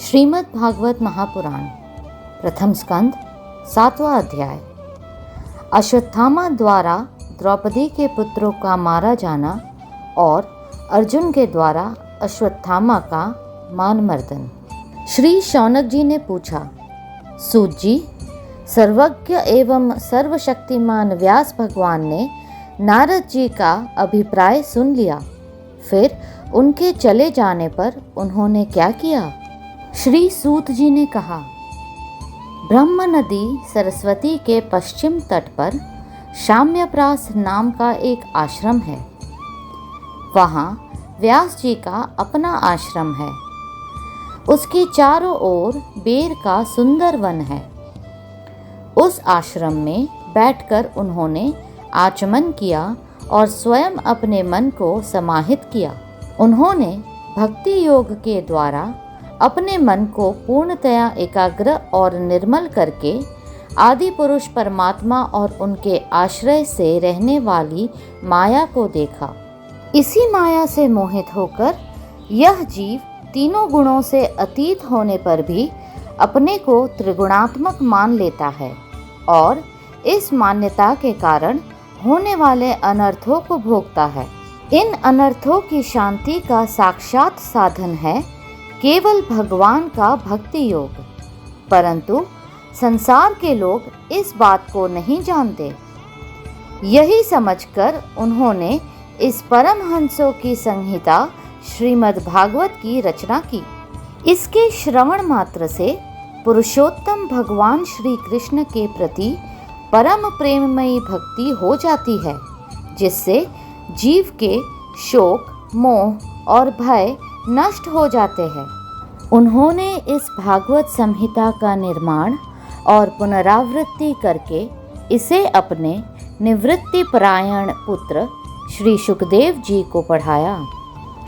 श्रीमद् भागवत महापुराण प्रथम स्कंद 7वां अध्याय। अश्वत्थामा द्वारा द्रौपदी के पुत्रों का मारा जाना और अर्जुन के द्वारा अश्वत्थामा का मानमर्दन। श्री शौनक जी ने पूछा, सूत जी, सर्वज्ञ एवं सर्वशक्तिमान व्यास भगवान ने नारद जी का अभिप्राय सुन लिया, फिर उनके चले जाने पर उन्होंने क्या किया? श्री सूत जी ने कहा, ब्रह्म नदी सरस्वती के पश्चिम तट पर शाम्यप्रास नाम का एक आश्रम है। वहाँ व्यास जी का अपना आश्रम है। उसके चारों ओर बेर का सुंदर वन है। उस आश्रम में बैठकर उन्होंने आचमन किया और स्वयं अपने मन को समाहित किया। उन्होंने भक्ति योग के द्वारा अपने मन को पूर्णतया एकाग्र और निर्मल करके आदि पुरुष परमात्मा और उनके आश्रय से रहने वाली माया को देखा। इसी माया से मोहित होकर यह जीव तीनों गुणों से अतीत होने पर भी अपने को त्रिगुणात्मक मान लेता है और इस मान्यता के कारण होने वाले अनर्थों को भोगता है। इन अनर्थों की शांति का साक्षात साधन है केवल भगवान का भक्ति योग, परंतु संसार के लोग इस बात को नहीं जानते। यही समझकर उन्होंने इस परमहंसों की संहिता श्रीमद् भागवत की रचना की। इसके श्रवण मात्र से पुरुषोत्तम भगवान श्री कृष्ण के प्रति परम प्रेममयी भक्ति हो जाती है, जिससे जीव के शोक, मोह और भय नष्ट हो जाते हैं। उन्होंने इस भागवत संहिता का निर्माण और पुनरावृत्ति करके इसे अपने निवृत्ति परायण पुत्र श्री सुखदेव जी को पढ़ाया।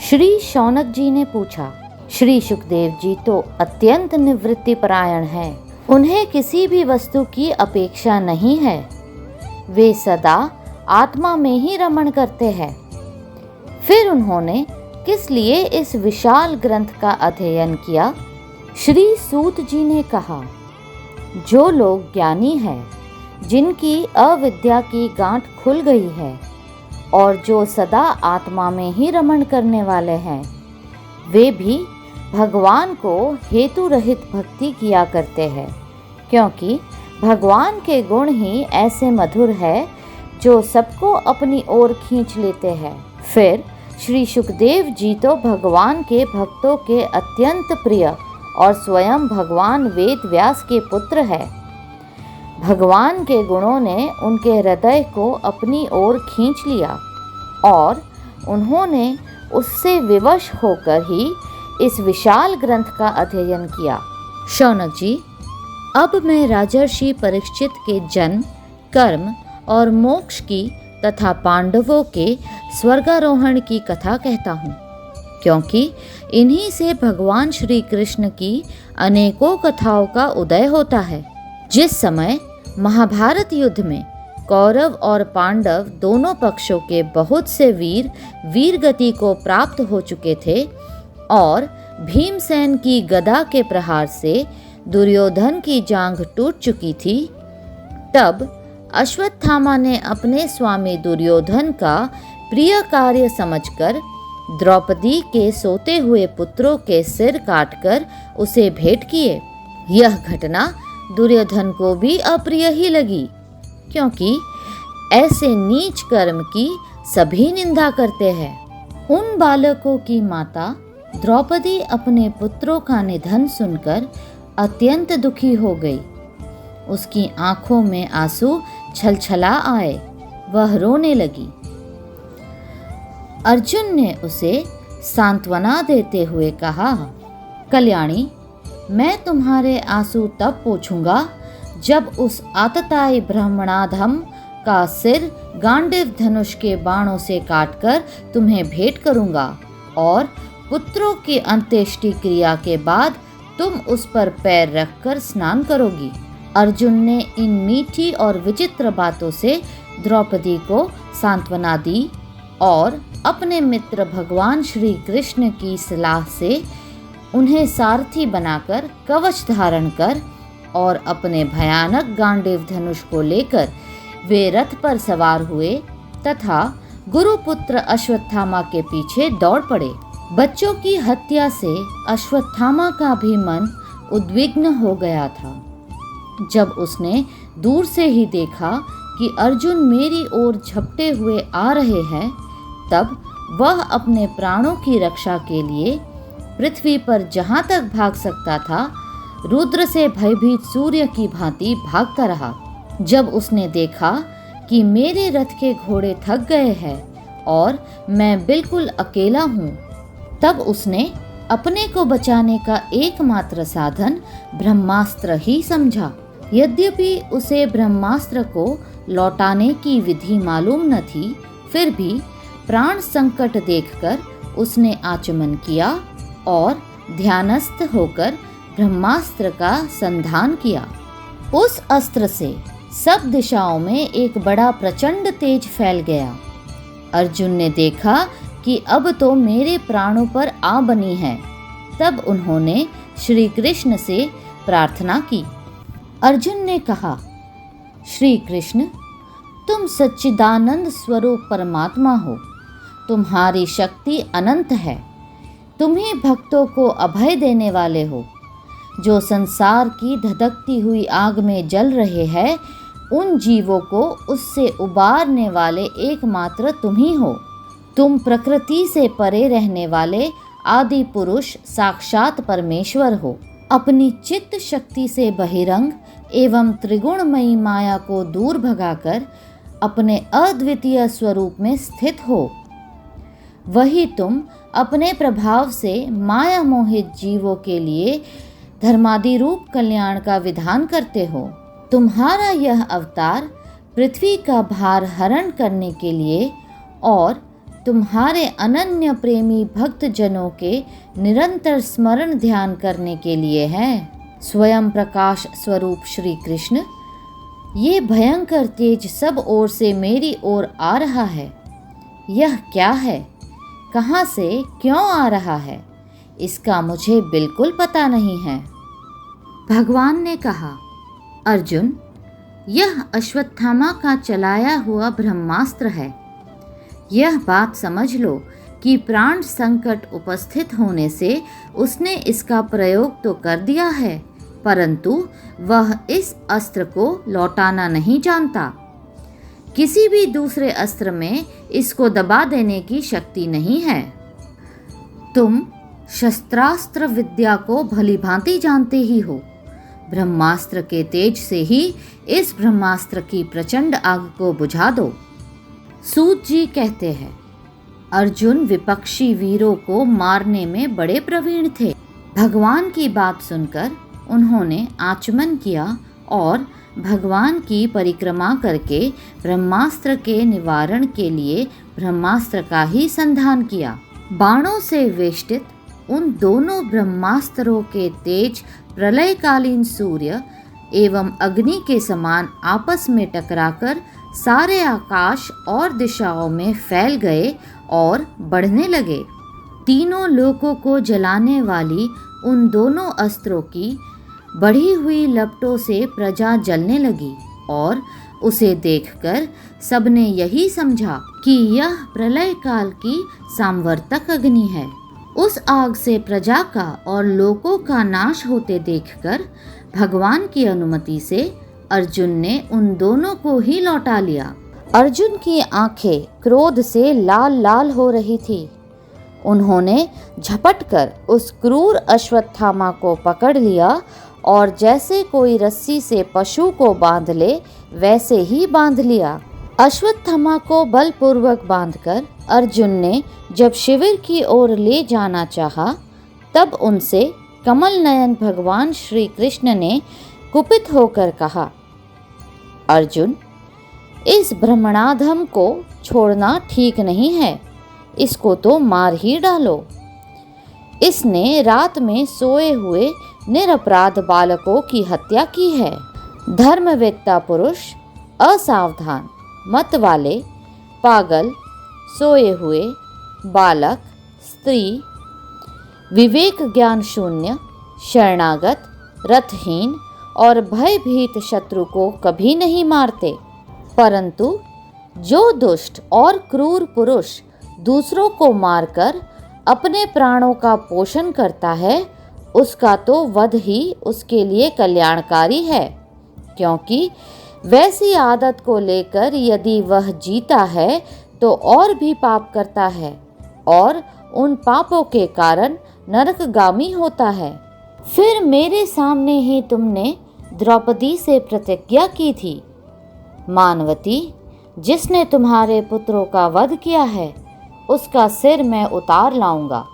श्री शौनक जी ने पूछा, श्री सुखदेव जी तो अत्यंत निवृत्ति परायण हैं। उन्हें किसी भी वस्तु की अपेक्षा नहीं है। वे सदा आत्मा में ही रमण करते हैं। फिर उन्होंने किस लिए इस विशाल ग्रंथ का अध्ययन किया? श्री सूत जी ने कहा, जो लोग ज्ञानी हैं, जिनकी अविद्या की गांठ खुल गई है और जो सदा आत्मा में ही रमण करने वाले हैं, वे भी भगवान को हेतु रहित भक्ति किया करते हैं, क्योंकि भगवान के गुण ही ऐसे मधुर है जो सबको अपनी ओर खींच लेते हैं। फिर श्री सुखदेव जी तो भगवान के भक्तों के अत्यंत प्रिय और स्वयं भगवान वेद व्यास के पुत्र है। भगवान के गुणों ने उनके हृदय को अपनी ओर खींच लिया और उन्होंने उससे विवश होकर ही इस विशाल ग्रंथ का अध्ययन किया। शौनक जी, अब मैं राजर्षि परीक्षित के जन्म, कर्म और मोक्ष की तथा पांडवों के स्वर्गारोहण की कथा कहता हूँ, क्योंकि इन्हीं से भगवान श्री कृष्ण की अनेकों कथाओं का उदय होता है। जिस समय महाभारत युद्ध में कौरव और पांडव दोनों पक्षों के बहुत से वीर गति को प्राप्त हो चुके थे और भीमसेन की गदा के प्रहार से दुर्योधन की जांघ टूट चुकी थी, तब अश्वत्थामा ने अपने स्वामी दुर्योधन का प्रिय कार्य समझकर द्रौपदी के सोते हुए पुत्रों के सिर काटकर उसे भेंट किए। यह घटना दुर्योधन को भी अप्रिय ही लगी, क्योंकि ऐसे नीच कर्म की सभी निंदा करते हैं। उन बालकों की माता द्रौपदी अपने पुत्रों का निधन सुनकर अत्यंत दुखी हो गई। उसकी आंखों में आंसू छलछला आए, वह रोने लगी। अर्जुन ने उसे सांत्वना देते हुए कहा, कल्याणी, मैं तुम्हारे आंसू तब पोंछूंगा जब उस आतताई ब्राह्मणाधम का सिर गांडीव धनुष के बाणों से काटकर तुम्हें भेंट करूंगा और पुत्रों की अंत्येष्टि क्रिया के बाद तुम उस पर पैर रखकर स्नान करोगी। अर्जुन ने इन मीठी और विचित्र बातों से द्रौपदी को सांत्वना दी और अपने मित्र भगवान श्री कृष्ण की सलाह से उन्हें सारथी बनाकर कवच धारण कर और अपने भयानक गांडीव धनुष को लेकर वे रथ पर सवार हुए तथा गुरुपुत्र अश्वत्थामा के पीछे दौड़ पड़े। बच्चों की हत्या से अश्वत्थामा का भी मन उद्विग्न हो गया था। जब उसने दूर से ही देखा कि अर्जुन मेरी ओर झपटे हुए आ रहे हैं, तब वह अपने प्राणों की रक्षा के लिए पृथ्वी पर जहां तक भाग सकता था, रुद्र से भयभीत सूर्य की भांति भागता रहा। जब उसने देखा कि मेरे रथ के घोड़े थक गए हैं और मैं बिल्कुल अकेला हूँ, तब उसने अपने को बचाने का एकमात्र साधन ब्रह्मास्त्र ही समझा। यद्यपि उसे ब्रह्मास्त्र को लौटाने की विधि मालूम न थी, फिर भी प्राण संकट देखकर उसने आचमन किया और ध्यानस्थ होकर ब्रह्मास्त्र का संधान किया। उस अस्त्र से सब दिशाओं में एक बड़ा प्रचंड तेज फैल गया। अर्जुन ने देखा कि अब तो मेरे प्राणों पर आ बनी है। तब उन्होंने श्री कृष्ण से प्रार्थना की। अर्जुन ने कहा, श्री कृष्ण, तुम सच्चिदानंद स्वरूप परमात्मा हो। तुम्हारी शक्ति अनंत है। तुम ही भक्तों को अभय देने वाले हो। जो संसार की धधकती हुई आग में जल रहे हैं, उन जीवों को उससे उबारने वाले एकमात्र तुम ही हो। तुम प्रकृति से परे रहने वाले आदि पुरुष साक्षात परमेश्वर हो। अपनी चित्त शक्ति से बहिरंग एवं त्रिगुणमयी माया को दूर भगाकर अपने अद्वितीय स्वरूप में स्थित हो। वही तुम अपने प्रभाव से माया मोहित जीवों के लिए धर्मादि रूप कल्याण का विधान करते हो। तुम्हारा यह अवतार पृथ्वी का भार हरण करने के लिए और तुम्हारे अनन्य प्रेमी भक्त जनों के निरंतर स्मरण ध्यान करने के लिए है। स्वयं प्रकाश स्वरूप श्री कृष्ण, ये भयंकर तेज सब ओर से मेरी ओर आ रहा है। यह क्या है? कहाँ से क्यों आ रहा है? इसका मुझे बिल्कुल पता नहीं है। भगवान ने कहा, अर्जुन, यह अश्वत्थामा का चलाया हुआ ब्रह्मास्त्र है। यह बात समझ लो कि प्राण संकट उपस्थित होने से उसने इसका प्रयोग तो कर दिया है, परंतु वह इस अस्त्र को लौटाना नहीं जानता। किसी भी दूसरे अस्त्र में इसको दबा देने की शक्ति नहीं है। तुम शस्त्रास्त्र विद्या को भलीभांति जानते ही हो। ब्रह्मास्त्र के तेज से ही इस ब्रह्मास्त्र की प्रचंड आग को बुझा दो। सूत जी कहते हैं, अर्जुन विपक्षी वीरों को मारने में बड़े प्रवीण थे। भगवान की बात सुनकर उन्होंने आचमन किया और भगवान की परिक्रमा करके ब्रह्मास्त्र के निवारण के लिए ब्रह्मास्त्र का ही संधान किया। बाणों से वेष्टित उन दोनों ब्रह्मास्त्रों के तेज प्रलयकालीन सूर्य एवं अग्नि के समान आपस में टकराकर सारे आकाश और दिशाओं में फैल गए और बढ़ने लगे। तीनों लोकों को जलाने वाली उन दोनों अस्त्रों की बढ़ी हुई लपटों से प्रजा जलने लगी और उसे देखकर सबने यही समझा कि यह प्रलय काल की सामवर्तक अग्नि है। उस आग से प्रजा का और लोकों का नाश होते देखकर भगवान की अनुमति से अर्जुन ने उन दोनों को ही लौटा लिया। अर्जुन की आंखें क्रोध से लाल लाल हो रही थी। उन्होंने झपटकर उस क्रूर अश्वत्थामा को पकड़ लिया और जैसे कोई रस्सी से पशु को बांध ले वैसे ही बांध लिया। अश्वत्थामा को बलपूर्वक बांधकर अर्जुन ने जब शिविर की ओर ले जाना चाहा, तब उनसे कमल नयन भगवान श्री कृष्ण ने कुपित होकर कहा, अर्जुन, इस ब्रह्मणाधम को छोड़ना ठीक नहीं है। इसको तो मार ही डालो। इसने रात में सोए हुए निरपराध बालकों की हत्या की है। धर्मवेत्ता पुरुष, असावधान, मत वाले, पागल, सोए हुए, बालक, स्त्री, विवेक ज्ञान शून्य, शरणागत, रथहीन और भयभीत शत्रु को कभी नहीं मारते, परंतु जो दुष्ट और क्रूर पुरुष दूसरों को मारकर अपने प्राणों का पोषण करता है, उसका तो वध ही उसके लिए कल्याणकारी है, क्योंकि वैसी आदत को लेकर यदि वह जीता है तो और भी पाप करता है और उन पापों के कारण नरकगामी होता है। फिर मेरे सामने ही तुमने द्रौपदी से प्रतिज्ञा की थी, मानवती, जिसने तुम्हारे पुत्रों का वध किया है उसका सिर मैं उतार लाऊंगा।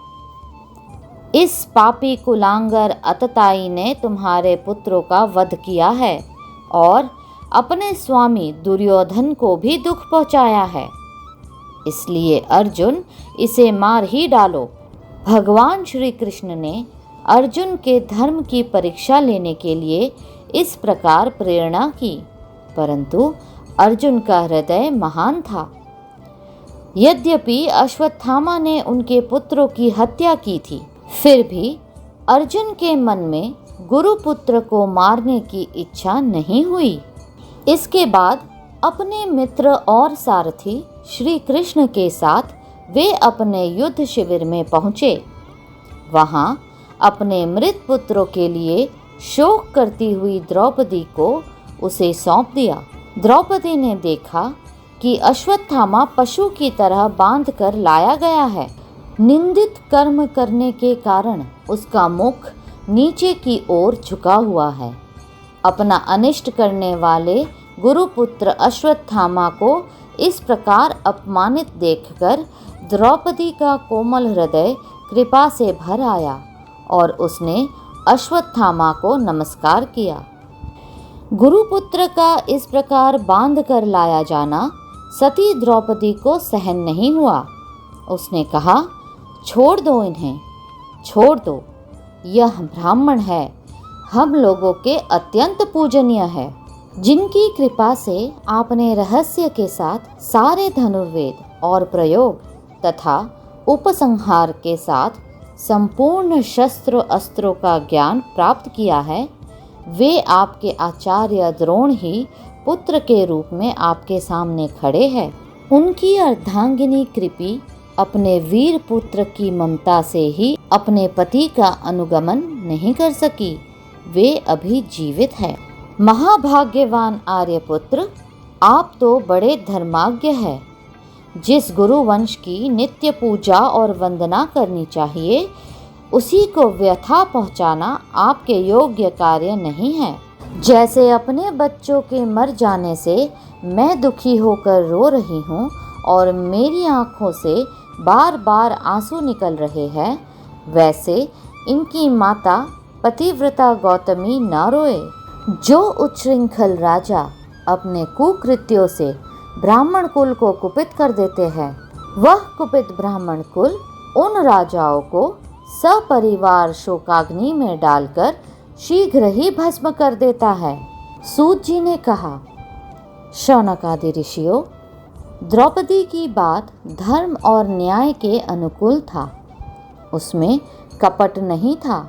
इस पापी कुलांगर अतताई ने तुम्हारे पुत्रों का वध किया है और अपने स्वामी दुर्योधन को भी दुख पहुंचाया है, इसलिए अर्जुन इसे मार ही डालो। भगवान श्री कृष्ण ने अर्जुन के धर्म की परीक्षा लेने के लिए इस प्रकार प्रेरणा की, परंतु अर्जुन का हृदय महान था। यद्यपि अश्वत्थामा ने उनके पुत्रों की हत्या की थी, फिर भी अर्जुन के मन में गुरुपुत्र को मारने की इच्छा नहीं हुई। इसके बाद अपने मित्र और सारथी श्री कृष्ण के साथ वे अपने युद्ध शिविर में पहुँचे। वहाँ अपने मृत पुत्रों के लिए शोक करती हुई द्रौपदी को उसे सौंप दिया। द्रौपदी ने देखा कि अश्वत्थामा पशु की तरह बांध कर लाया गया है। निंदित कर्म करने के कारण उसका मुख नीचे की ओर झुका हुआ है। अपना अनिष्ट करने वाले गुरुपुत्र अश्वत्थामा को इस प्रकार अपमानित देखकर द्रौपदी का कोमल हृदय कृपा से भर आया और उसने अश्वत्थामा को नमस्कार किया। गुरुपुत्र का इस प्रकार बांध कर लाया जाना सती द्रौपदी को सहन नहीं हुआ। उसने कहा, छोड़ दो इन्हें, छोड़ दो, यह ब्राह्मण है, हम लोगों के अत्यंत पूजनीय है, जिनकी कृपा से आपने रहस्य के साथ सारे धनुर्वेद और प्रयोग तथा उपसंहार के साथ संपूर्ण शस्त्र अस्त्रों का ज्ञान प्राप्त किया है। वे आपके आचार्य द्रोण ही पुत्र के रूप में आपके सामने खड़े हैं। उनकी अर्धांगिनी कृपी अपने वीर पुत्र की ममता से ही अपने पति का अनुगमन नहीं कर सकी, वे अभी जीवित है। महाभाग्यवान आर्यपुत्र, आप तो बड़े धर्माज्ञ है। जिस गुरु वंश की नित्य पूजा और वंदना करनी चाहिए, उसी को व्यथा पहुंचाना आपके योग्य कार्य नहीं है। जैसे अपने बच्चों के मर जाने से मैं दुखी होकर रो रही हूँ और मेरी आँखों से बार बार आंसू निकल रहे हैं, वैसे इनकी माता पतिव्रता गौतमी न रोए। जो उच्छृंखल राजा अपने कुकृत्यों से ब्राह्मण कुल को कुपित कर देते हैं, वह कुपित ब्राह्मण कुल उन राजाओं को सपरिवार शोकाग्नि में डालकर शीघ्र ही भस्म कर देता है। सूत जी ने कहा, शौनक आदि ऋषियों, द्रौपदी की बात धर्म और न्याय के अनुकूल था। उसमें कपट नहीं था,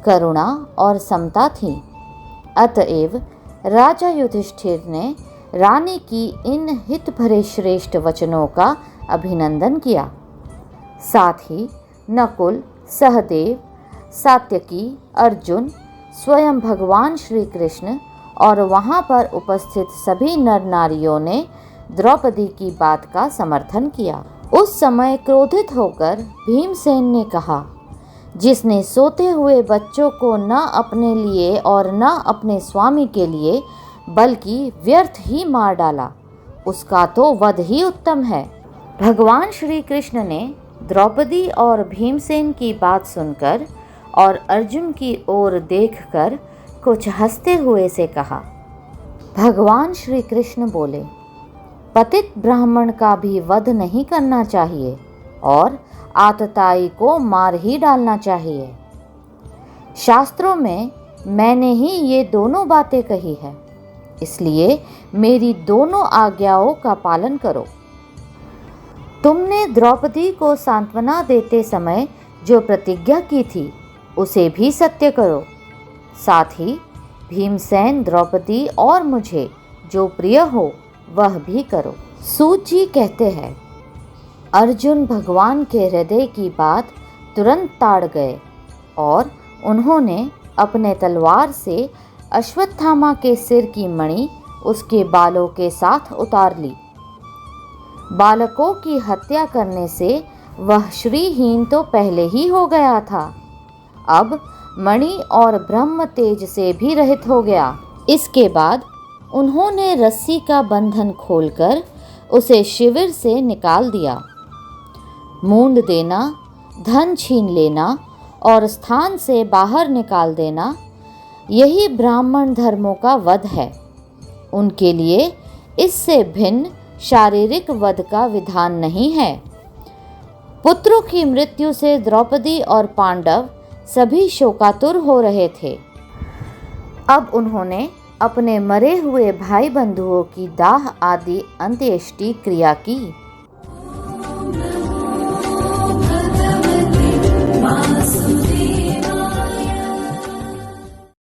करुणा और समता थी। अतएव राजा युधिष्ठिर ने रानी की इन हित भरे श्रेष्ठ वचनों का अभिनंदन किया। साथ ही नकुल, सहदेव, सात्यकी, अर्जुन, स्वयं भगवान श्री कृष्ण और वहाँ पर उपस्थित सभी नर नारियों ने द्रौपदी की बात का समर्थन किया। उस समय क्रोधित होकर भीमसेन ने कहा, जिसने सोते हुए बच्चों को न अपने लिए और न अपने स्वामी के लिए बल्कि व्यर्थ ही मार डाला, उसका तो वध ही उत्तम है। भगवान श्री कृष्ण ने द्रौपदी और भीमसेन की बात सुनकर और अर्जुन की ओर देखकर कुछ हंसते हुए से कहा। भगवान श्री कृष्ण बोले, पतित ब्राह्मण का भी वध नहीं करना चाहिए और आतताई को मार ही डालना चाहिए। शास्त्रों में मैंने ही ये दोनों बातें कही है, इसलिए मेरी दोनों आज्ञाओं का पालन करो। तुमने द्रौपदी को सांत्वना देते समय जो प्रतिज्ञा की थी उसे भी सत्य करो। साथ ही भीमसेन, द्रौपदी और मुझे जो प्रिय हो वह भी करो। सूत जी कहते हैं, अर्जुन भगवान के हृदय की बात तुरंत ताड़ गए और उन्होंने अपने तलवार से अश्वत्थामा के सिर की मणि उसके बालों के साथ उतार ली। बालकों की हत्या करने से वह श्रीहीन तो पहले ही हो गया था, अब मणि और ब्रह्म तेज से भी रहित हो गया। इसके बाद उन्होंने रस्सी का बंधन खोलकर उसे शिविर से निकाल दिया। मूंड देना, धन छीन लेना और स्थान से बाहर निकाल देना, यही ब्राह्मण धर्मों का वध है। उनके लिए इससे भिन्न शारीरिक वध का विधान नहीं है। पुत्रों की मृत्यु से द्रौपदी और पांडव सभी शोकातुर हो रहे थे। अब उन्होंने अपने मरे हुए भाई बंधुओं की दाह आदि अंत्येष्टि क्रिया की।